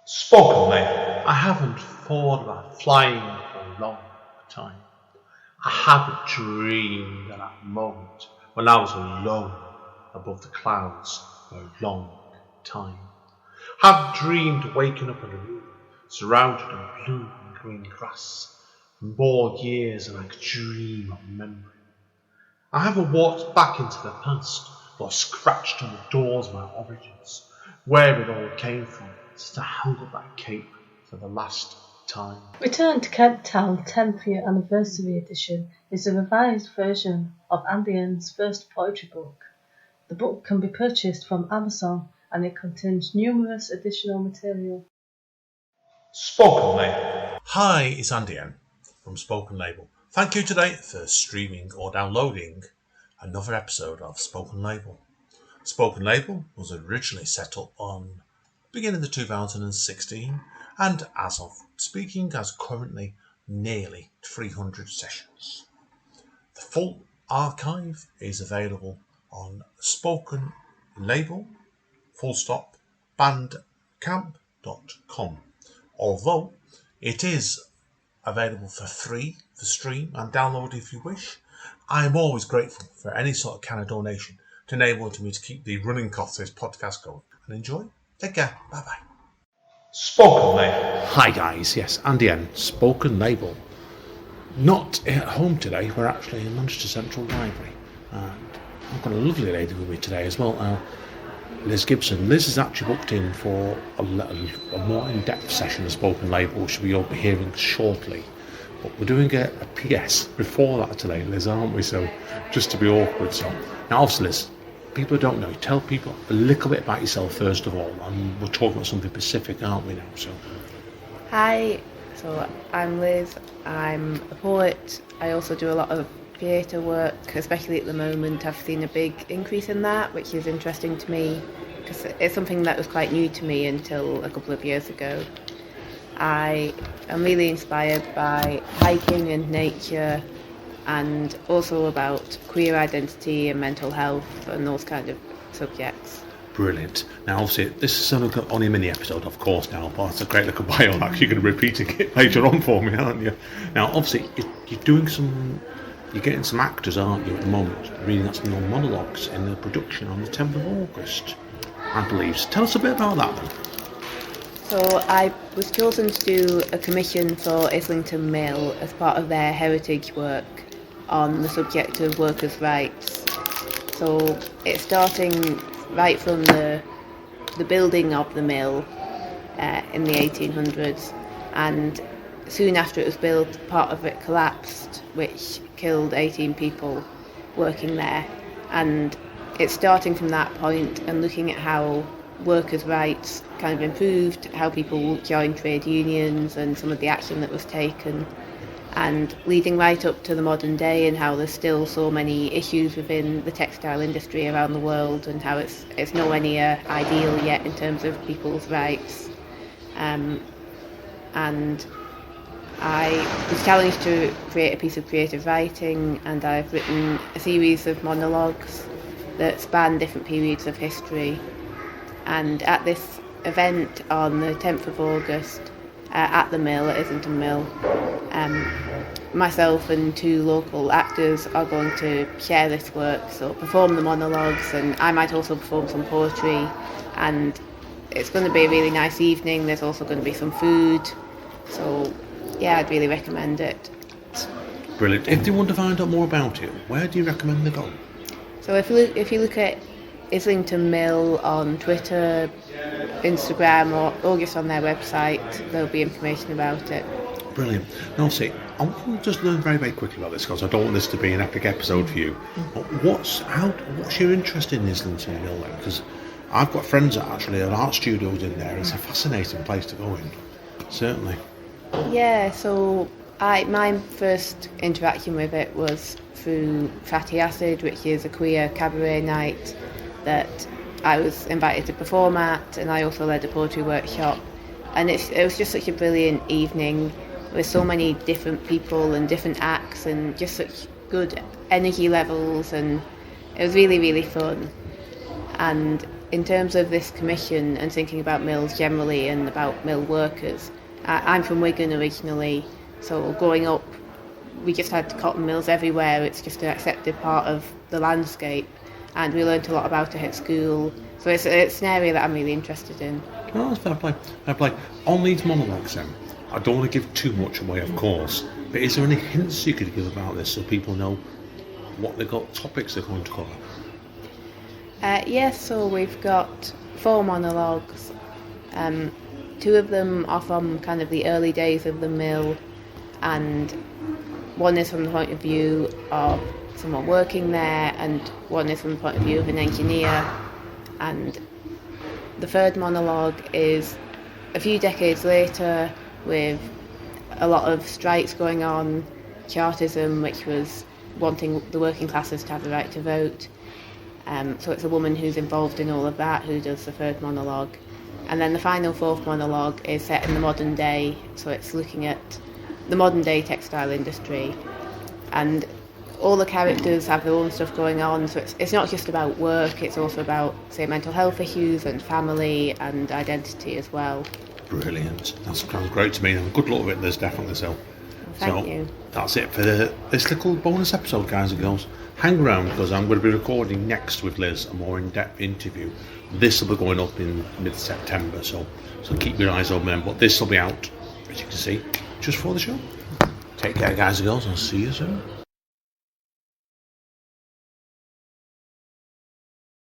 Spoken label. I haven't thought about flying for a long time. I haven't dreamed of that moment when I was alone above the clouds for a long time. I haven't dreamed of waking up in a room surrounded in blue and green grass for more years than I could dream of remembering. I haven't walked back into the past or scratched on the doors of my origins, where it all came from, since I held up that cape for the last time. Return to Kent Town 10th Year Anniversary Edition is a revised version of Andy N's first poetry book. The book can be purchased from Amazon and it contains numerous additional material. Spoken Label. Hi, it's Andy N from Spoken Label. Thank you today for streaming or downloading another episode of Spoken Label. Spoken Label was originally set up on beginning of 2016 and as of speaking has currently nearly 300 sessions. The full archive is available on Spoken Label bandcamp.com. Although it is available for free for stream and download if you wish, I am always grateful for any sort of kind of donation to enable me to keep the running costs of this podcast going. And enjoy. Take care. Bye bye. Spoken Label. Hi guys, yes, Andy N, Spoken Label. Not at home today, we're actually in Manchester Central Library. And I've got a lovely lady with me today as well, Liz Gibson. Liz is actually booked in for a more in-depth session of Spoken Label, which you'll be hearing shortly. But we're doing a PS before that today, Liz, aren't we? So, just to be awkward. So, now obviously, Liz, people who don't know, tell people a little bit about yourself first of all, and we'll talk about something specific, aren't we now? So, hi, so I'm Liz. I'm a poet. I also do a lot of theatre work, especially at the moment. I've seen a big increase in that, which is interesting to me because it's something that was quite new to me until a couple of years ago. I am really inspired by hiking and nature, and also about queer identity and mental health and those kind of subjects. Brilliant. Now, obviously, this is only a mini episode, of course, now, but it's a great little bio. You're going to be repeating it later on for me, aren't you? Now, obviously, you're getting some actors, aren't you, at the moment, reading out some of your monologues in the production on the 10th of August, I believe. So tell us a bit about that, then. So I was chosen to do a commission for Islington Mill as part of their heritage work on the subject of workers' rights. So it's starting right from the building of the mill in the 1800s, and soon after it was built, part of it collapsed, which killed 18 people working there. And it's starting from that point and looking at how workers' rights kind of improved, how people joined trade unions and some of the action that was taken, and leading right up to the modern day, and how there's still so many issues within the textile industry around the world, and how it's nowhere near ideal yet in terms of people's rights. And I was challenged to create a piece of creative writing, and I've written a series of monologues that span different periods of history. And at this event on the 10th of August at the mill, at Islington Mill, myself and two local actors are going to share this work, so perform the monologues, and I might also perform some poetry. And it's going to be a really nice evening. There's also going to be some food, so yeah, I'd really recommend it. Brilliant. If they want to find out more about it, where do you recommend they go? So if you look at Islington Mill on Twitter, Instagram, or just on their website, there'll be information about it. Brilliant. Now, see, I want to just learn very, very quickly about this, because I don't want this to be an epic episode for you. But what's your interest in Islington Mill then? Because I've got friends that actually have art studios in there. It's a fascinating place to go in, certainly. Yeah, so my first interaction with it was through Fatty Acid, which is a queer cabaret night that I was invited to perform at, and I also led a poetry workshop. And it was just such a brilliant evening with so many different people and different acts and just such good energy levels, and it was really, really fun. And in terms of this commission and thinking about mills generally and about mill workers, I'm from Wigan originally, so growing up we just had cotton mills everywhere. It's just an accepted part of the landscape, and we learnt a lot about it at school, so it's an area that I'm really interested in. Oh, that's fair play. Fair play. On these monologues then, I don't want to give too much away, of course, but is there any hints you could give about this so people know what they've got, topics they're going to cover? Yes, so we've got 4 monologues. 2 of them are from kind of the early days of the mill, and one is from the point of view of someone working there, and one is from the point of view of an engineer. And the third monologue is a few decades later, with a lot of strikes going on, Chartism, which was wanting the working classes to have the right to vote. So it's a woman who's involved in all of that who does the third monologue. And then the final 4th monologue is set in the modern day, so it's looking at the modern day textile industry. And all the characters have their own stuff going on, so it's not just about work, it's also about, say, mental health issues and family and identity as well. Brilliant. That sounds great to me, and good luck with it, Liz, definitely so. Thank you. That's it for this little bonus episode, guys and girls. Hang around, because I'm going to be recording next with Liz a more in-depth interview. This will be going up in mid-September, so keep your eyes open then. But this will be out, as you can see, just for the show. Take care, guys and girls, and see you soon.